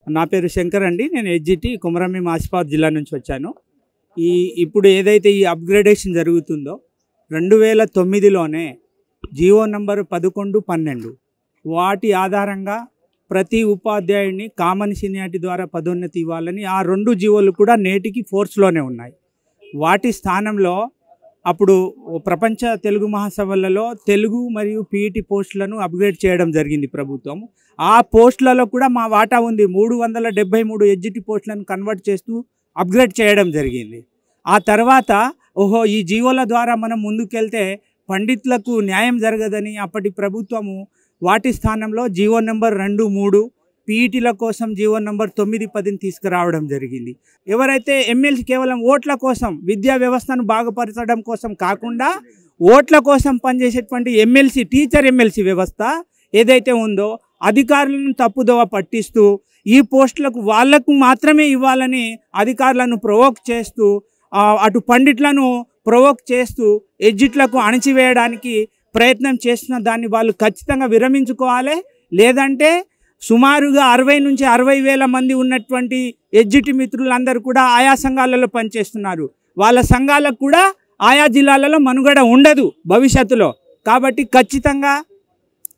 నా పేరు శంకర్ అండి. నేను ఎడ్జిటి కొమరంభీం ఆసిఫాబాద్ జిల్లా నుంచి వచ్చాను. ఇప్పుడు ఏదైతే ఈ అప్గ్రేడేషన్ జరుగుతుందో 2009లోనే జీవో నంబర్ 11, 12 వాటి ఆధారంగా ప్రతి ఉపాధ్యాయుడిని కామన్ సీనియారిటీ ద్వారా పదోన్నతి ఇవ్వాలని ఆ 2 జీవోలు కూడా నేటికి ఫోర్స్లోనే ఉన్నాయి. వాటి స్థానంలో అప్పుడు ప్రపంచ తెలుగు మహాసభలలో తెలుగు మరియు పీఈటీ పోస్టులను అప్గ్రేడ్ చేయడం జరిగింది ప్రభుత్వం. ఆ పోస్టులలో కూడా మా వాటా ఉంది. 373 ఎడ్జిటి పోస్టులను కన్వర్ట్ చేస్తూ అప్గ్రేడ్ చేయడం జరిగింది. ఆ తర్వాత ఈ జీవోల ద్వారా మనం ముందుకెళ్తే పండితులకు న్యాయం జరగదని అప్పటి ప్రభుత్వము వాటి స్థానంలో జీవో నెంబర్ 2, 3 పీఈటీల కోసం జీవో నెంబర్ 9, 10 తీసుకురావడం జరిగింది. ఎవరైతే ఎమ్మెల్సీ కేవలం ఓట్ల కోసం విద్యా వ్యవస్థను బాగుపరచడం కోసం కాకుండా ఓట్ల కోసం పనిచేసేటువంటి ఎమ్మెల్సీ టీచర్ ఎమ్మెల్సీ వ్యవస్థ ఏదైతే ఉందో అధికారులను తప్పుదోవ పట్టిస్తూ ఈ పోస్టులకు వాళ్లకు మాత్రమే ఇవ్వాలని అధికారులను ప్రొవోక్ చేస్తూ అటు పండిట్లను ప్రొవోక్ చేస్తూ ఎడ్జిట్లకు అణచివేయడానికి ప్రయత్నం చేస్తున్న దాన్ని వాళ్ళు ఖచ్చితంగా విరమించుకోవాలి. లేదంటే సుమారుగా 60 నుంచి 60 వేల మంది ఉన్నటువంటి ఎడ్జిటి మిత్రులందరూ కూడా ఆయా సంఘాలలో పనిచేస్తున్నారు. వాళ్ళ సంఘాలకు కూడా ఆయా జిల్లాలలో మనుగడ ఉండదు భవిష్యత్తులో. కాబట్టి ఖచ్చితంగా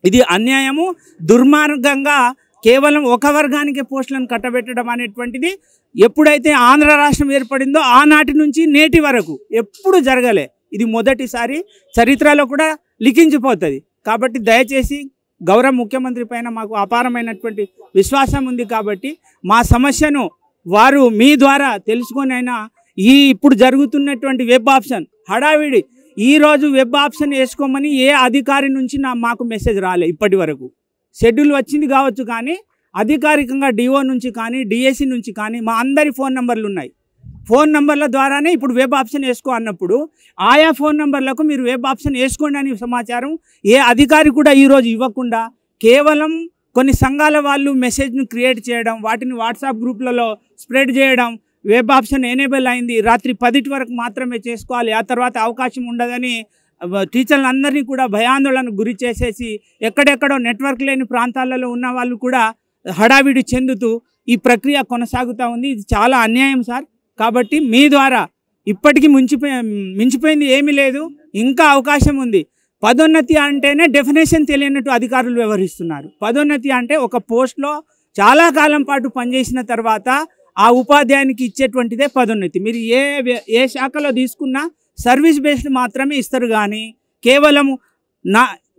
ఇది అన్యాయము, దుర్మార్గంగా కేవలం ఒక వర్గానికి పోస్టులను కట్టబెట్టడం అనేటువంటిది ఎప్పుడైతే ఆంధ్ర రాష్ట్రం ఏర్పడిందో ఆనాటి నుంచి నేటి వరకు ఎప్పుడు జరగలే. ఇది మొదటిసారి, చరిత్రలో కూడా లిఖించిపోతుంది. కాబట్టి దయచేసి గౌరవ ముఖ్యమంత్రి పైన మాకు అపారమైనటువంటి విశ్వాసం ఉంది. కాబట్టి మా సమస్యను వారు మీ ద్వారా తెలుసుకొనైనా ఇప్పుడు జరుగుతున్నటువంటి వెబ్ ఆప్షన్ హడావిడి ఈరోజు వెబ్ ఆప్షన్ వేసుకోమని ఏ అధికారి నుంచి మాకు మెసేజ్ రాలే. ఇప్పటి వరకు షెడ్యూల్ వచ్చింది కావచ్చు, కానీ అధికారికంగా డిఓ నుంచి కానీ డిఎస్సి నుంచి కానీ మా అందరి ఫోన్ నెంబర్లు ఉన్నాయి. ఫోన్ నెంబర్ల ద్వారానే ఇప్పుడు వెబ్ ఆప్షన్ వేసుకో అన్నప్పుడు ఆయా ఫోన్ నెంబర్లకు మీరు వెబ్ ఆప్షన్ వేసుకోండి అని సమాచారం ఏ అధికారి కూడా ఈరోజు ఇవ్వకుండా కేవలం కొన్ని సంఘాల వాళ్ళు మెసేజ్ను క్రియేట్ చేయడం, వాటిని వాట్సాప్ గ్రూప్లలో స్ప్రెడ్ చేయడం, వెబ్ ఆప్షన్ ఎనేబుల్ అయింది, రాత్రి 10 వరకు మాత్రమే చేసుకోవాలి, ఆ తర్వాత అవకాశం ఉండదని టీచర్లందరినీ కూడా భయాందోళనకు గురి చేసేసి ఎక్కడెక్కడో నెట్వర్క్ లేని ప్రాంతాలలో ఉన్న వాళ్ళు కూడా హడావిడి చెందుతూ ఈ ప్రక్రియ కొనసాగుతూ ఉంది. ఇది చాలా అన్యాయం సార్. కాబట్టి మీ ద్వారా ఇప్పటికీ మించిపోయింది ఏమీ లేదు, ఇంకా అవకాశం ఉంది. పదోన్నతి అంటేనే డెఫినేషన్ తెలియనట్టు అధికారులు వ్యవహరిస్తున్నారు. పదోన్నతి అంటే ఒక పోస్ట్లో చాలా కాలం పాటు పనిచేసిన తర్వాత ఆ ఉపాధ్యాయునికి ఇచ్చేటువంటిదే పదోన్నతి. మీరు ఏ శాఖలో తీసుకున్నా సర్వీస్ బేస్డ్ మాత్రమే ఇస్తారు. కానీ కేవలం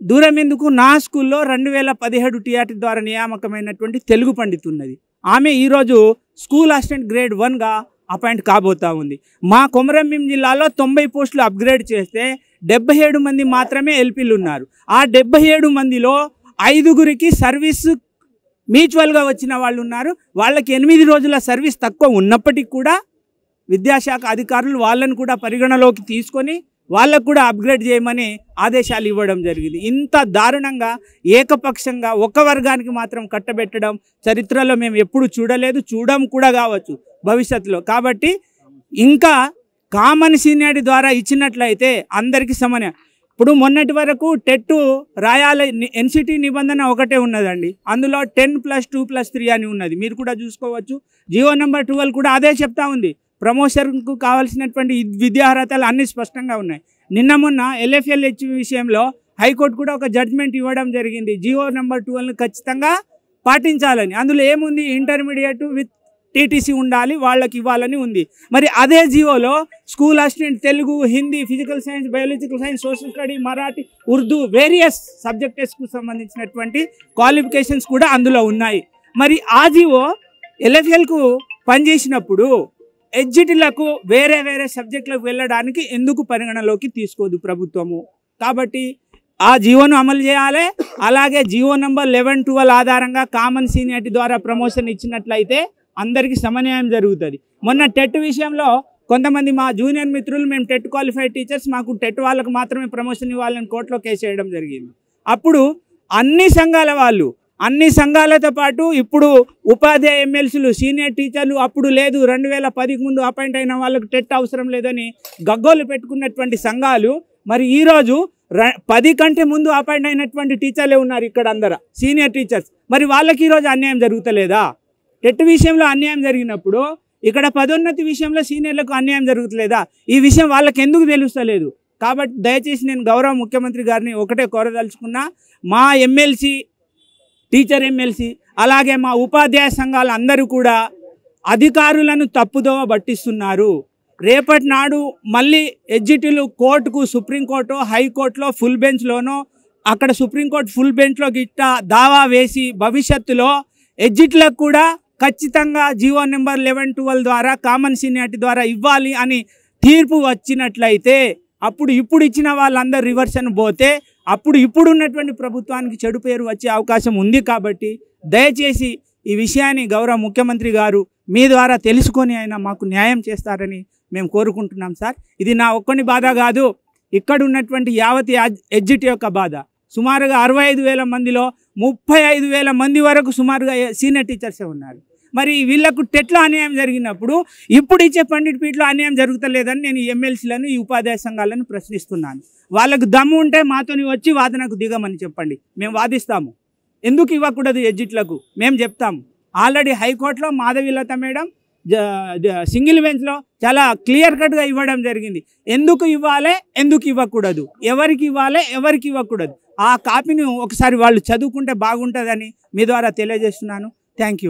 దూరం ఎందుకు, నా స్కూల్లో 2017 టీఆర్టీ ద్వారా నియామకమైనటువంటి తెలుగు పండితున్నది. ఆమె ఈరోజు స్కూల్ అసిస్టెంట్ గ్రేడ్ 1గా అపాయింట్ కాబోతా ఉంది. మా కొమరంభీం జిల్లాలో 90 పోస్టులు అప్గ్రేడ్ చేస్తే 77 మంది మాత్రమే ఎల్పీలు ఉన్నారు. ఆ 77 మందిలో 5గురికి సర్వీస్ మ్యూచువల్గా వచ్చిన వాళ్ళు ఉన్నారు. వాళ్ళకి 8 రోజుల సర్వీస్ తక్కువ ఉన్నప్పటికీ కూడా విద్యాశాఖ అధికారులు వాళ్ళను కూడా పరిగణలోకి తీసుకొని వాళ్ళకు కూడా అప్గ్రేడ్ చేయమని ఆదేశాలు ఇవ్వడం జరిగింది. ఇంత దారుణంగా ఏకపక్షంగా ఒక వర్గానికి మాత్రం కట్టబెట్టడం చరిత్రలో మేము ఎప్పుడు చూడలేదు, చూడడం కూడా కావచ్చు భవిష్యత్తులో. కాబట్టి ఇంకా కామన్ సీనియారిటీ ద్వారా ఇచ్చినట్లయితే అందరికీ సమానం. ఇప్పుడు మొన్నటి వరకు టెట్ రాయాలి, ఎన్సిటీ నిబంధన ఒకటే ఉన్నదండి. అందులో 10+2+3 అని ఉన్నది, మీరు కూడా చూసుకోవచ్చు. జీవో నెంబర్ 12 కూడా అదే చెప్తా ఉంది. ప్రమోషన్కు కావాల్సినటువంటి విద్యార్హతలు అన్నీ స్పష్టంగా ఉన్నాయి. నిన్న మొన్న LFLH విషయంలో హైకోర్టు కూడా ఒక జడ్జ్మెంట్ ఇవ్వడం జరిగింది. జీవో నెంబర్ 12ను ఖచ్చితంగా పాటించాలని. అందులో ఏముంది, ఇంటర్మీడియట్ విత్ టీటీసీ ఉండాలి, వాళ్ళకి ఇవ్వాలని ఉంది. మరి అదే జీవోలో school assistant Telugu, Hindi, physical science, biological science, social study, Marathi, Urdu various సబ్జెక్ట్స్కు సంబంధించినటువంటి క్వాలిఫికేషన్స్ కూడా అందులో ఉన్నాయి. మరి ఆ జీవో LFLకు పనిచేసినప్పుడు ఎడ్జిటీలకు వేరే సబ్జెక్టులకు వెళ్ళడానికి ఎందుకు పరిగణలోకి తీసుకోదు ప్రభుత్వము? కాబట్టి ఆ జీవోను అమలు చేయాలి. అలాగే జీవో నెంబర్ 11, 12 ఆధారంగా కామన్ సీనియారిటీ ద్వారా ప్రమోషన్ ఇచ్చినట్లయితే అందరికీ సమన్యాయం జరుగుతుంది. మొన్న టెట్ విషయంలో కొంతమంది మా జూనియర్ మిత్రులు మేము టెట్ క్వాలిఫైడ్ టీచర్స్, మాకు టెట్ వాళ్ళకు మాత్రమే ప్రమోషన్ ఇవ్వాలని కోర్టులో కేసు వేయడం జరిగింది. అప్పుడు అన్ని సంఘాల వాళ్ళు, అన్ని సంఘాలతో పాటు ఇప్పుడు ఉపాధ్యాయ ఎమ్మెల్సీలు, సీనియర్ టీచర్లు అప్పుడు లేదు, 2010కు ముందు అపాయింట్ అయిన వాళ్ళకు టెట్ అవసరం లేదని గగ్గోలు పెట్టుకున్నటువంటి సంఘాలు మరి ఈరోజు 10 కంటే ముందు అపాయింట్ అయినటువంటి టీచర్లే ఉన్నారు ఇక్కడ అందరూ సీనియర్ టీచర్స్. మరి వాళ్ళకి ఈరోజు అన్యాయం జరుగుతలేదా? టెట్ విషయంలో అన్యాయం జరిగినప్పుడు ఇక్కడ పదోన్నతి విషయంలో సీనియర్లకు అన్యాయం జరుగుతలేదా? ఈ విషయం వాళ్ళకి ఎందుకు తెలుస్తలేదు? కాబట్టి దయచేసి నేను గౌరవ ముఖ్యమంత్రి గారిని ఒకటే కోరదలుచుకున్నా, మా ఎమ్మెల్సీ, టీచర్ ఎమ్మెల్సీ, అలాగే మా ఉపాధ్యాయ సంఘాలు అందరూ కూడా అధికారులను తప్పుదోవ పట్టిస్తున్నారు. రేపటి నాడు మళ్ళీ ఎడ్జిటీలు కోర్టుకు, సుప్రీంకోర్టు, హైకోర్టులో ఫుల్ బెంచ్లోనో, అక్కడ సుప్రీంకోర్టు ఫుల్ బెంచ్లో గిట్ట దావా వేసి భవిష్యత్తులో ఎడ్జిట్లకు కూడా ఖచ్చితంగా జీవో నెంబర్ 11-12 ద్వారా కామన్ సీనియారిటీ ద్వారా ఇవ్వాలి అని తీర్పు వచ్చినట్లయితే అప్పుడు ఇప్పుడు ఇచ్చిన వాళ్ళందరూ రివర్షన్ పోతే అప్పుడు ఇప్పుడున్నటువంటి ప్రభుత్వానికి చెడు పేరు వచ్చే అవకాశం ఉంది. కాబట్టి దయచేసి ఈ విషయాన్ని గౌరవ ముఖ్యమంత్రి గారు మీ ద్వారా తెలుసుకొని ఆయన మాకు న్యాయం చేస్తారని మేము కోరుకుంటున్నాం సార్. ఇది నా ఒక్కని బాధ కాదు, ఇక్కడ ఉన్నటువంటి యావత్ ఎడ్జిట్ యొక్క బాధ. సుమారుగా 65,000 మందిలో 35,000 మంది వరకు సుమారుగా సీనియర్ టీచర్సే ఉన్నారు. మరి వీళ్ళకు టెట్లో అన్యాయం జరిగినప్పుడు ఇప్పుడు ఇచ్చే పండిట్పీఠలో అన్యాయం జరుగుతలేదని నేను ఈ ఎమ్మెల్సీలను, ఈ ఉపాధ్యాయ సంఘాలను ప్రశ్నిస్తున్నాను. వాళ్ళకు దమ్ము ఉంటే మాతోని వచ్చి వాదనకు దిగమని చెప్పండి, మేము వాదిస్తాము. ఎందుకు ఇవ్వకూడదు ఎడ్జిట్లకు మేము చెప్తాము. ఆల్రెడీ హైకోర్టులో మాధవీలత మేడం సింగిల్ బెంచ్లో చాలా క్లియర్ కట్గా ఇవ్వడం జరిగింది. ఎందుకు ఇవ్వాలి, ఎందుకు ఇవ్వకూడదు, ఎవరికి ఇవ్వాలి, ఎవరికి ఇవ్వకూడదు, ఆ కాపీని ఒకసారి వాళ్ళు చదువుకుంటే బాగుంటుందని మీ ద్వారా తెలియజేస్తున్నాను. Thank you.